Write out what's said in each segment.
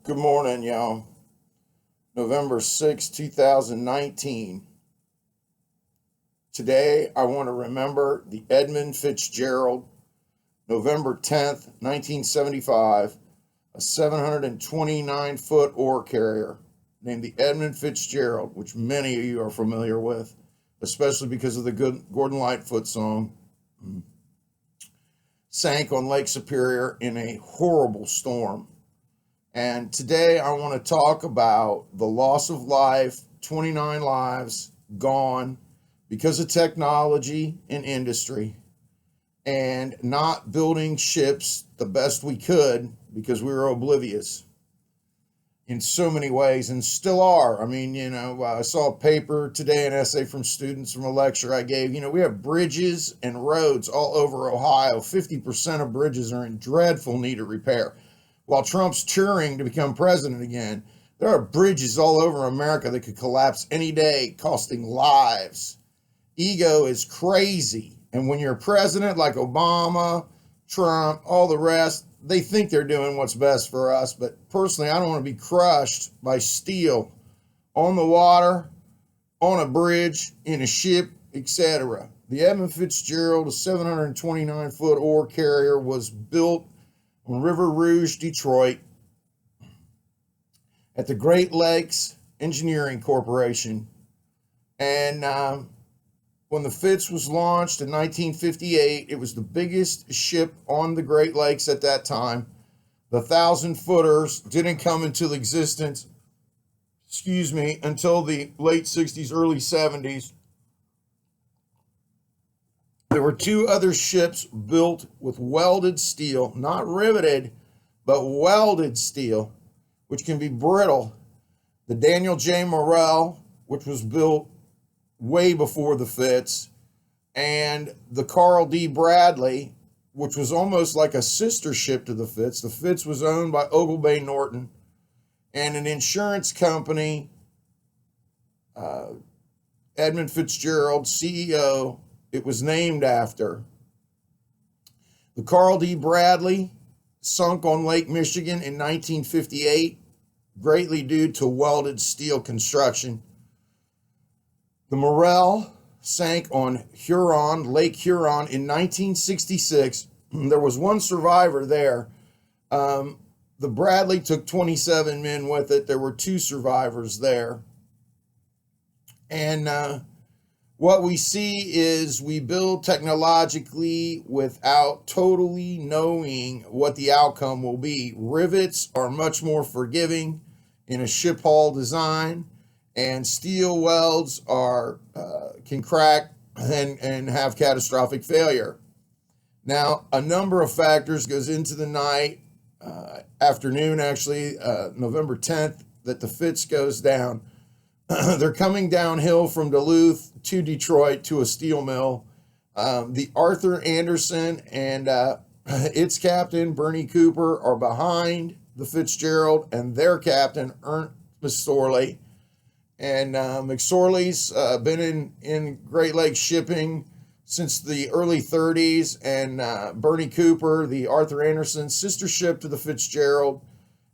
Good morning, y'all. November 6, 2019. Today, I want to remember the Edmund Fitzgerald, November 10th, 1975, a 729-foot ore carrier named the Edmund Fitzgerald, which many of you are familiar with, especially because of the good Gordon Lightfoot song, sank on Lake Superior in a horrible storm. And today I want to talk about the loss of life, 29 lives gone because of technology and industry, and not building ships the best we could because we were oblivious in so many ways and still are. I mean, I saw a paper today, an essay from students from a lecture I gave. We have bridges and roads all over Ohio. 50% of bridges are in dreadful need of repair. While Trump's touring to become president again, there are bridges all over America that could collapse any day, costing lives. Ego is crazy. And when you're president like Obama, Trump, all the rest, they think they're doing what's best for us. But personally, I don't want to be crushed by steel on the water, on a bridge, in a ship, etc. The Edmund Fitzgerald, a 729-foot ore carrier, was built on River Rouge, Detroit, at the Great Lakes Engineering Corporation. And when the Fitz was launched in 1958, it was the biggest ship on the Great Lakes at that time. The 1,000-footers didn't come into existence, until the late 60s, early 70s. There were two other ships built with welded steel, not riveted, but welded steel, which can be brittle. The Daniel J. Morrell, which was built way before the Fitz, and the Carl D. Bradley, which was almost like a sister ship to the Fitz. The Fitz was owned by Oglebay Norton and an insurance company, Edmund Fitzgerald, CEO, it was named after. The Carl D. Bradley sunk on Lake Michigan in 1958, greatly due to welded steel construction. The Morrell sank on Lake Huron in 1966. There was one survivor there. The Bradley took 27 men with it. There were two survivors there. And what we see is we build technologically without totally knowing what the outcome will be. Rivets are much more forgiving in a ship hull design, and steel welds can crack and have catastrophic failure. Now, a number of factors goes into the afternoon, November 10th, that the Fitz goes down. They're coming downhill from Duluth to Detroit to a steel mill. The Arthur Anderson and its captain, Bernie Cooper, are behind the Fitzgerald and their captain, McSorley. And McSorley's been in Great Lakes shipping since the early 30s. And Bernie Cooper, the Arthur Anderson sister ship to the Fitzgerald,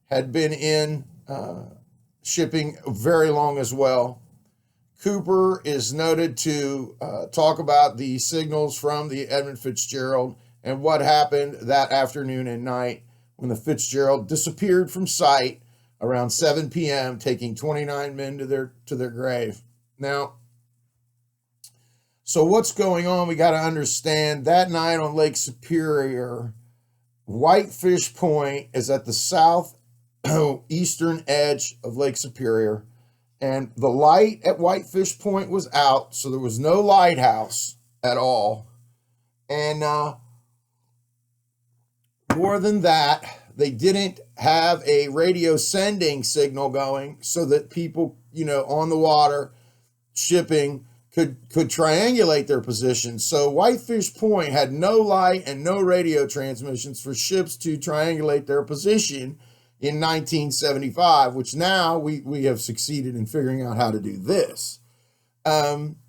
had been in shipping very long as well. Cooper is noted to talk about the signals from the Edmund Fitzgerald and what happened that afternoon and night when the Fitzgerald disappeared from sight around 7 p.m., taking 29 men to their grave. Now, so what's going on? We got to understand that night on Lake Superior, Whitefish Point is at the southeastern edge of Lake Superior, and the light at Whitefish Point was out, so there was no lighthouse at all. And more than that, they didn't have a radio sending signal going so that people, on the water shipping could triangulate their positions. So Whitefish Point had no light and no radio transmissions for ships to triangulate their position in 1975, which now we have succeeded in figuring out how to do this.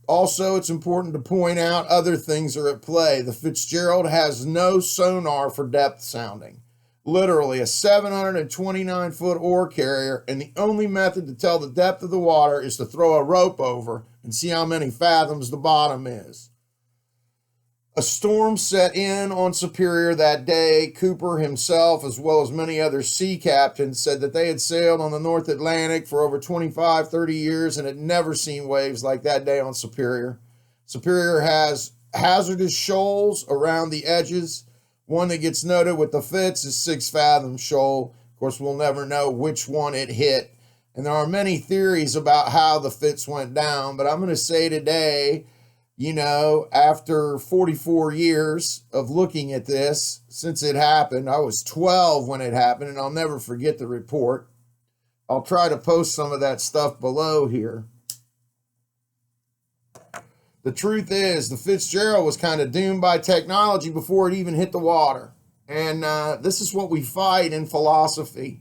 Also, it's important to point out other things are at play. The Fitzgerald has no sonar for depth sounding. Literally a 729-foot ore carrier, and the only method to tell the depth of the water is to throw a rope over and see how many fathoms the bottom is. A storm set in on Superior that day. Cooper himself, as well as many other sea captains, said that they had sailed on the North Atlantic for over 25, 30 years and had never seen waves like that day on Superior. Superior has hazardous shoals around the edges. One that gets noted with the Fitz is Fathom Shoal. Of course, we'll never know which one it hit. And there are many theories about how the Fitz went down, but I'm going to say today, you know, after 44 years of looking at this, since it happened, I was 12 when it happened, and I'll never forget the report. I'll try to post some of that stuff below here. The truth is, the Fitzgerald was kind of doomed by technology before it even hit the water. And this is what we fight in philosophy.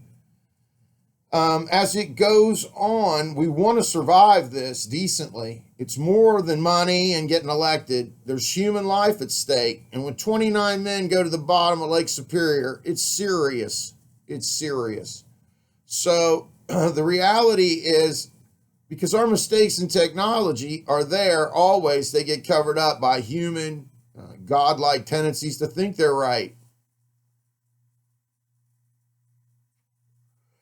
As it goes on, we want to survive this decently. It's more than money and getting elected. There's human life at stake. And when 29 men go to the bottom of Lake Superior, it's serious. It's serious. So the reality is, because our mistakes in technology are there always, they get covered up by human, godlike tendencies to think they're right.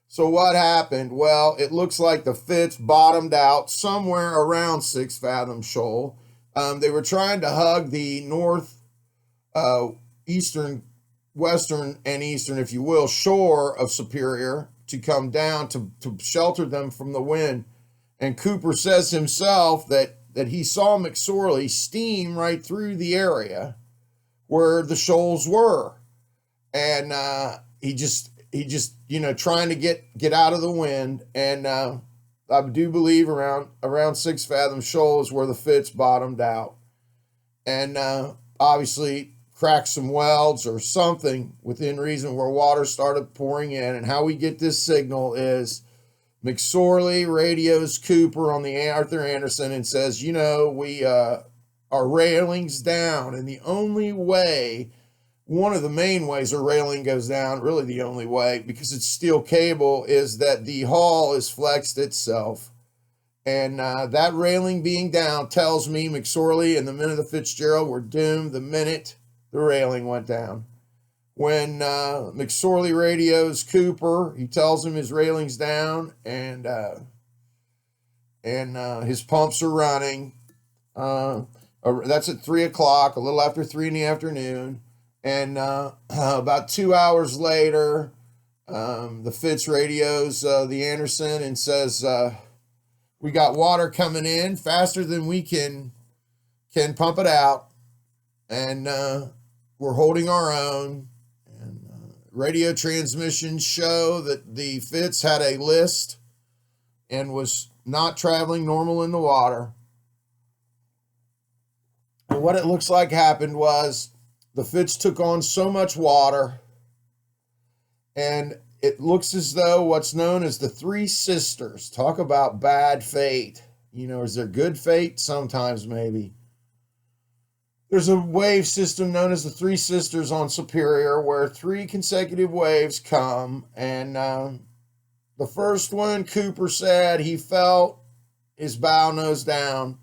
So what happened? Well, it looks like the Fitz bottomed out somewhere around 6 Fathom Shoal. They were trying to hug the eastern, western, and eastern, if you will, shore of Superior to come down to shelter them from the wind. And Cooper says himself that he saw McSorley steam right through the area where the shoals were. And he just, you know, trying to get out of the wind. And I do believe around 6 Fathom Shoal is where the Fitz bottomed out. And obviously cracked some welds or something within reason where water started pouring in. And how we get this signal is McSorley radios Cooper on the Arthur Anderson and says, you know, we our railing's down. And the only way, one of the main ways a railing goes down, really the only way, because it's steel cable, is that the hull is flexed itself. And that railing being down tells me McSorley and the men of the Fitzgerald were doomed the minute the railing went down. When McSorley radios Cooper, he tells him his railing's down and his pumps are running. That's at 3 o'clock, a little after 3 in the afternoon. And about 2 hours later, the Fitz radios the Anderson and says, we got water coming in faster than we can pump it out. And we're holding our own. Radio transmissions show that the Fitz had a list and was not traveling normal in the water. And what it looks like happened was the Fitz took on so much water, and it looks as though what's known as the Three Sisters, talk about bad fate. You know, is there good fate? Sometimes maybe. There's a wave system known as the Three Sisters on Superior where 3 consecutive waves come. And the first one, Cooper said he felt his bow nose down.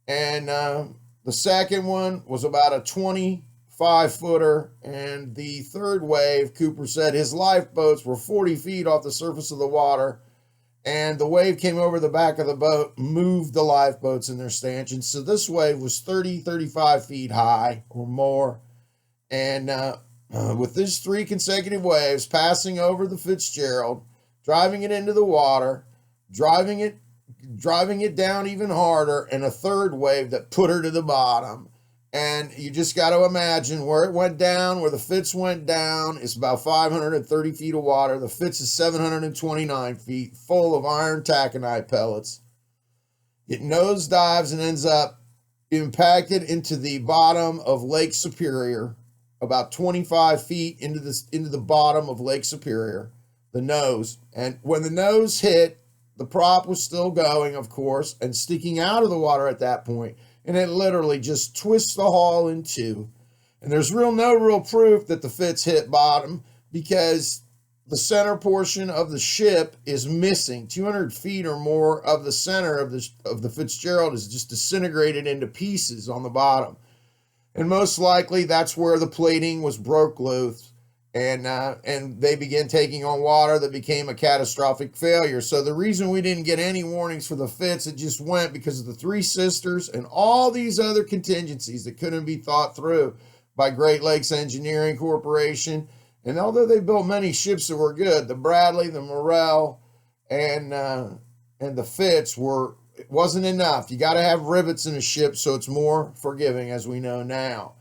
And the second one was about a 25-footer. And the third wave, Cooper said his lifeboats were 40 feet off the surface of the water. And the wave came over the back of the boat, moved the lifeboats in their stanchions. So this wave was 30, 35 feet high or more. And with these 3 consecutive waves passing over the Fitzgerald, driving it into the water, driving it down even harder, and a third wave that put her to the bottom. And you just got to imagine where it went down, where the Fitz went down, is about 530 feet of water. The Fitz is 729 feet, full of iron taconite pellets. It nosedives and ends up impacted into the bottom of Lake Superior, about 25 feet into the bottom of Lake Superior, the nose. And when the nose hit, the prop was still going, of course, and sticking out of the water at that point. And it literally just twists the hull in two. And there's no real proof that the Fitz hit bottom, because the center portion of the ship is missing. 200 feet or more of the center of the Fitzgerald is just disintegrated into pieces on the bottom. And most likely that's where the plating was broke loose, and they began taking on water that became a catastrophic failure. So the reason we didn't get any warnings for the Fitz, it just went because of the Three Sisters and all these other contingencies that couldn't be thought through by Great Lakes Engineering Corporation. And although they built many ships that were good, the Bradley, the Morel, and the Fitz it wasn't enough. You got to have rivets in a ship so it's more forgiving, as we know now.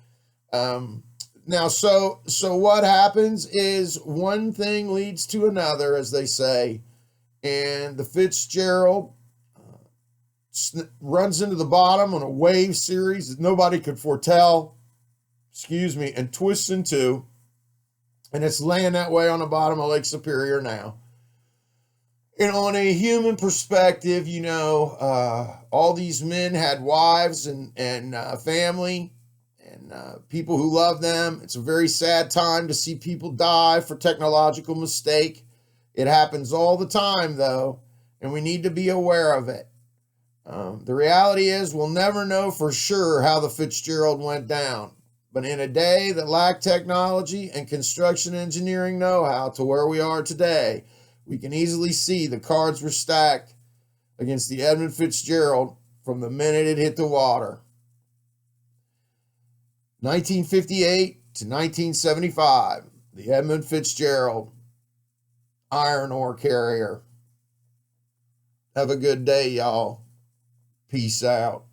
So what happens is one thing leads to another, as they say, and the Fitzgerald runs into the bottom on a wave series that nobody could foretell, and twists in two. And it's laying that way on the bottom of Lake Superior now. And on a human perspective, all these men had wives and family and people who love them. It's a very sad time to see people die for technological mistake. It happens all the time, though, and we need to be aware of it. The reality is we'll never know for sure how the Fitzgerald went down. But in a day that lacked technology and construction engineering know-how to where we are today, we can easily see the cards were stacked against the Edmund Fitzgerald from the minute it hit the water. 1958 to 1975, the Edmund Fitzgerald, iron ore carrier. Have a good day, y'all. Peace out.